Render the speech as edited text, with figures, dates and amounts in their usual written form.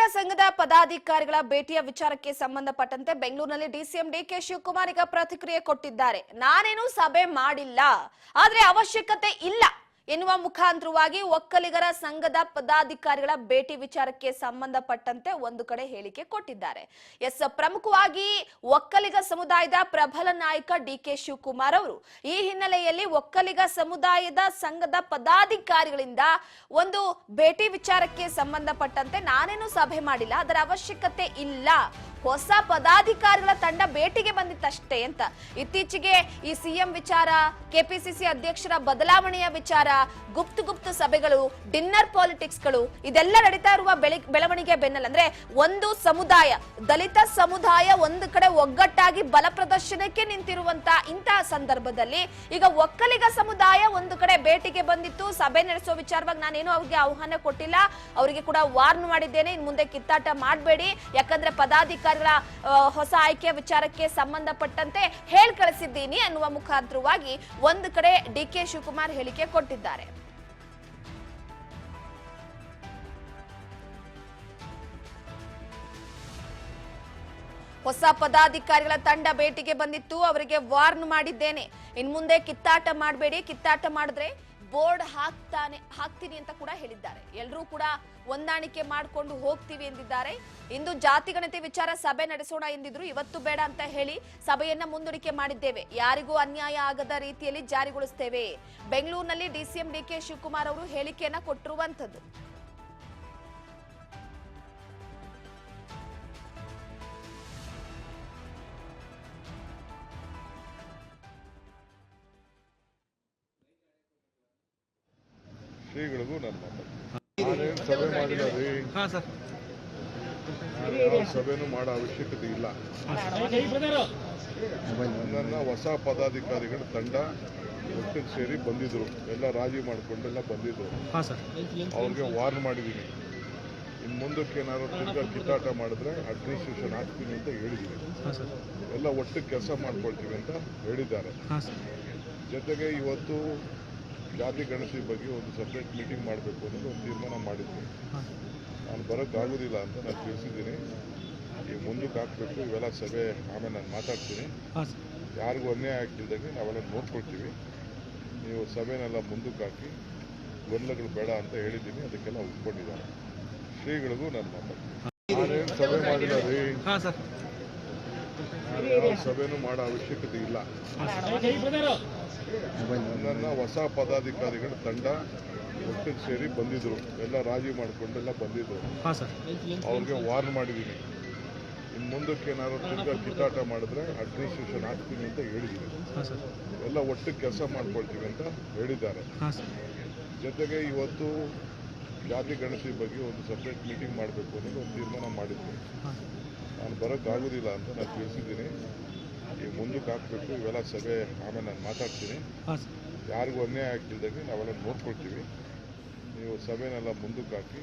ಒಕ್ಕಲಿಗರ ಸಂಘದ ಪದಾಧಿಕಾರಿಗಳ ಭೇಟಿಯ ವಿಚಾರಕ್ಕೆ ಸಂಬಂಧಪಟ್ಟಂತೆ ಬೆಂಗಳೂರಿನಲ್ಲಿ ಡಿಸಿಎಂ ಡಿಕೆ ಶಿವಕುಮಾರ್ ಈಗ ಪ್ರತಿಕ್ರಿಯೆ ಕೊಟ್ಟಿದ್ದಾರೆ. ನಾನೇನು ಸಭೆ ಮಾಡಿಲ್ಲ, ಆದ್ರೆ ಅವಶ್ಯಕತೆ ಇಲ್ಲ ಎನ್ನುವ ಮುಖಾಂತರವಾಗಿ ಒಕ್ಕಲಿಗರ ಸಂಘದ ಪದಾಧಿಕಾರಿಗಳ ಭೇಟಿ ವಿಚಾರಕ್ಕೆ ಸಂಬಂಧಪಟ್ಟಂತೆ ಒಂದು ಕಡೆ ಹೇಳಿಕೆ ಕೊಟ್ಟಿದ್ದಾರೆ. ಪ್ರಮುಖವಾಗಿ ಒಕ್ಕಲಿಗ ಸಮುದಾಯದ ಪ್ರಬಲ ನಾಯಕ ಡಿಕೆ ಶಿವಕುಮಾರ್ ಅವರು ಈ ಹಿನ್ನೆಲೆಯಲ್ಲಿ ಒಕ್ಕಲಿಗ ಸಮುದಾಯದ ಸಂಘದ ಪದಾಧಿಕಾರಿಗಳಿಂದ ಒಂದು ಭೇಟಿ ವಿಚಾರಕ್ಕೆ ಸಂಬಂಧಪಟ್ಟಂತೆ ನಾನೇನು ಸಭೆ ಮಾಡಿಲ್ಲ, ಅದರ ಅವಶ್ಯಕತೆ ಇಲ್ಲ, ಹೊಸ ಪದಾಧಿಕಾರಿಗಳ ತಂಡ ಭೇಟಿಗೆ ಬಂದಿತ್ತಷ್ಟೇ ಅಂತ. ಇತ್ತೀಚೆಗೆ ಈ ಸಿಎಂ ವಿಚಾರ, ಕೆಪಿಸಿಸಿ ಅಧ್ಯಕ್ಷರ ಬದಲಾವಣೆಯ ವಿಚಾರ, ಗುಪ್ತ ಸಭೆಗಳು, ಡಿನ್ನರ್ ಪಾಲಿಟಿಕ್ಸ್ಗಳು ಇದೆಲ್ಲ ನಡೀತಾ ಇರುವ ಬೆಳವಣಿಗೆ ಬೆನ್ನಲ್ಲ ಅಂದ್ರೆ ಒಂದು ಸಮುದಾಯ, ದಲಿತ ಸಮುದಾಯ ಒಂದು ಕಡೆ ಒಗ್ಗಟ್ಟಾಗಿ ಬಲ ಪ್ರದರ್ಶನಕ್ಕೆ ನಿಂತಿರುವಂತ ಇಂತಹ ಸಂದರ್ಭದಲ್ಲಿ ಈಗ ಒಕ್ಕಲಿಗ ಸಮುದಾಯ ಒಂದು ಕಡೆ ಭೇಟಿಗೆ ಬಂದಿತ್ತು. ಸಭೆ ನಡೆಸೋ ವಿಚಾರವಾಗಿ ನಾನೇನು ಅವ್ರಿಗೆ ಆಹ್ವಾನ ಕೊಟ್ಟಿಲ್ಲ, ಅವರಿಗೆ ಕೂಡ ವಾರ್ನ್ ಮಾಡಿದ್ದೇನೆ, ಇನ್ ಮುಂದೆ ಕಿತ್ತಾಟ ಮಾಡಬೇಡಿ, ಯಾಕಂದ್ರೆ ಪದಾಧಿಕಾರಿಗಳ ಹೊಸ ಆಯ್ಕೆಯ ವಿಚಾರಕ್ಕೆ ಸಂಬಂಧಪಟ್ಟಂತೆ ಹೇಳಿ ಕಳಿಸಿದ್ದೀನಿ ಅನ್ನುವ ಮುಖಾಂತರವಾಗಿ ಒಂದು ಕಡೆ ಡಿಕೆ ಶಿವಕುಮಾರ್ ಹೇಳಿಕೆ ಕೊಟ್ಟಿದ್ದಾರೆ. ಹೊಸ ಪದಾಧಿಕಾರಿಗಳ ತಂಡ ಭೇಟಿಗೆ ಬಂದಿತ್ತು, ಅವರಿಗೆ ವಾರ್ನ್ ಮಾಡಿದ್ದೇನೆ, ಇನ್ ಮುಂದೆ ಕಿತ್ತಾಟ ಮಾಡಬೇಡಿ, ಕಿತ್ತಾಟ ಮಾಡಿದ್ರೆ ಬೋರ್ಡ್ ಹಾಕ್ತೀನಿ ಅಂತ ಕೂಡ ಹೇಳಿದ್ದಾರೆ. ಎಲ್ಲರೂ ಕೂಡ ಹೊಂದಾಣಿಕೆ ಮಾಡಿಕೊಂಡು ಹೋಗ್ತೀವಿ ಎಂದಿದ್ದಾರೆ. ಇಂದು ಜಾತಿ ಗಣತಿ ವಿಚಾರ ಸಭೆ ನಡೆಸೋಣ ಎಂದಿದ್ರು, ಇವತ್ತು ಬೇಡ ಅಂತ ಹೇಳಿ ಸಭೆಯನ್ನ ಮುಂದೂಡಿಕೆ ಮಾಡಿದ್ದೇವೆ, ಯಾರಿಗೂ ಅನ್ಯಾಯ ಆಗದ ರೀತಿಯಲ್ಲಿ ಜಾರಿಗೊಳಿಸ್ತೇವೆ. ಬೆಂಗಳೂರಿನಲ್ಲಿ ಡಿಸಿಎಂ ಡಿಕೆ ಶಿವಕುಮಾರ್ ಅವರು ಹೇಳಿಕೆಯನ್ನ ಕೊಟ್ಟಿರುವಂತದ್ದು. ಶ್ರೀಗಳಿಗೂ ನನ್ನ ನಾನೇನು ಸಭೆ ಮಾಡಿಲ್ಲ ರೀ, ಯಾವ ಸಭೆನೂ ಮಾಡೋ ಅವಶ್ಯಕತೆ ಇಲ್ಲ. ನನ್ನ ಹೊಸ ಪದಾಧಿಕಾರಿಗಳ ತಂಡ ಒಟ್ಟಿಗೆ ಸೇರಿ ಬಂದಿದ್ರು, ಎಲ್ಲ ರಾಜಿ ಮಾಡಿಕೊಂಡೆಲ್ಲ ಬಂದಿದ್ರು. ಅವ್ರಿಗೆ ವಾರ್ನ್ ಮಾಡಿದ್ದೀನಿ, ಇನ್ನು ಮುಂದಕ್ಕೆ ಏನಾದ್ರು ತಿರ್ಗಾ ಕಿತ್ತಾಟ ಮಾಡಿದ್ರೆ ಅಡ್ಮಿನಿಸ್ಟ್ರೇಷನ್ ಹಾಕ್ತೀನಿ ಅಂತ ಹೇಳಿದ್ದೀನಿ. ಎಲ್ಲ ಒಟ್ಟಿಗೆ ಕೆಲಸ ಮಾಡ್ಕೊಳ್ತೀವಿ ಅಂತ ಹೇಳಿದ್ದಾರೆ. ಜೊತೆಗೆ ಇವತ್ತು ಜಾತಿ ಗಣತಿ ಬಗ್ಗೆ ಒಂದು ಸಪ್ರೇಟ್ ಮೀಟಿಂಗ್ ಮಾಡಬೇಕು ಅನ್ನೋದು ಒಂದು ತೀರ್ಮಾನ ಮಾಡಿದ್ವಿ. ನಾನು ಬರೋಕ್ಕಾಗೋದಿಲ್ಲ ಅಂತ ನಾನು ತಿಳಿಸಿದ್ದೀನಿ. ಈಗ ಮುಂದಕ್ಕೆ ಹಾಕಬೇಕು, ಇವೆಲ್ಲ ಸಭೆ ಆಮೇಲೆ ನಾನು ಮಾತಾಡ್ತೀನಿ. ಯಾರಿಗೂ ಅನ್ಯಾಯ ಆಗ್ತಿದ್ದಂಗೆ ನಾವೆಲ್ಲ ನೋಡ್ಕೊಳ್ತೀವಿ. ನೀವು ಸಭೆನೆಲ್ಲ ಮುಂದಕ್ಕೆ ಹಾಕಿ ಗೊಂದಲಗಳು ಬೇಡ ಅಂತ ಹೇಳಿದ್ದೀನಿ, ಅದಕ್ಕೆಲ್ಲ ಒಪ್ಕೊಂಡಿದ್ದಾರೆ. ಶ್ರೀಗಳಿಗೂ ನಾನು ಮಾತಾಡ್ತೀನಿ. ನಾನೇನು ಸಭೆ ಮಾಡಿಲ್ಲ ರೀ, ಯಾವ ಸಭೆನೂ ಮಾಡೋ ಅವಶ್ಯಕತೆ ಇಲ್ಲ. ನನ್ನ ಹೊಸ ಪದಾಧಿಕಾರಿಗಳ ತಂಡ ಒಟ್ಟಿಗೆ ಸೇರಿ ಬಂದಿದ್ರು, ಎಲ್ಲ ರಾಜಿ ಮಾಡಿಕೊಂಡೆಲ್ಲ ಬಂದಿದ್ರು. ಅವ್ರಿಗೆ ವಾರ್ನ್ ಮಾಡಿದ್ದೀನಿ, ಇನ್ನು ಮುಂದಕ್ಕೆ ಏನಾದ್ರು ತಿರ್ಗಾ ಕಿತ್ತಾಟ ಮಾಡಿದ್ರೆ ಅಡ್ಮಿನಿಸ್ಟ್ರೇಷನ್ ಹಾಕ್ತೀನಿ ಅಂತ ಹೇಳಿದ್ದೀನಿ. ಎಲ್ಲ ಒಟ್ಟಿಗೆ ಕೆಲಸ ಮಾಡ್ಕೊಳ್ತೀವಿ ಅಂತ ಹೇಳಿದ್ದಾರೆ. ಜೊತೆಗೆ ಇವತ್ತು ಜಾತಿ ಗಣತಿ ಬಗ್ಗೆ ಒಂದು ಸಪ್ರೇಟ್ ಮೀಟಿಂಗ್ ಮಾಡಬೇಕು ಅನ್ನೋದು ಒಂದು ತೀರ್ಮಾನ ಮಾಡಿದ್ವಿ. ನಾನು ಬರೋಕ್ಕಾಗೋದಿಲ್ಲ ಅಂತ ನಾನು ತಿಳಿಸಿದ್ದೀನಿ. ಈಗ ಮುಂದಕ್ಕೆ ಹಾಕಬೇಕು, ಇವೆಲ್ಲ ಸಭೆ ಆಮೇಲೆ ನಾನು ಮಾತಾಡ್ತೀನಿ. ಯಾರಿಗೂ ಅನ್ಯಾಯ ಆಗ್ತಿದ್ದಂಗೆ ನಾವೆಲ್ಲ ನೋಡ್ಕೊಳ್ತೀವಿ. ನೀವು ಸಭೆನೆಲ್ಲ ಮುಂದಕ್ಕೆ ಹಾಕಿ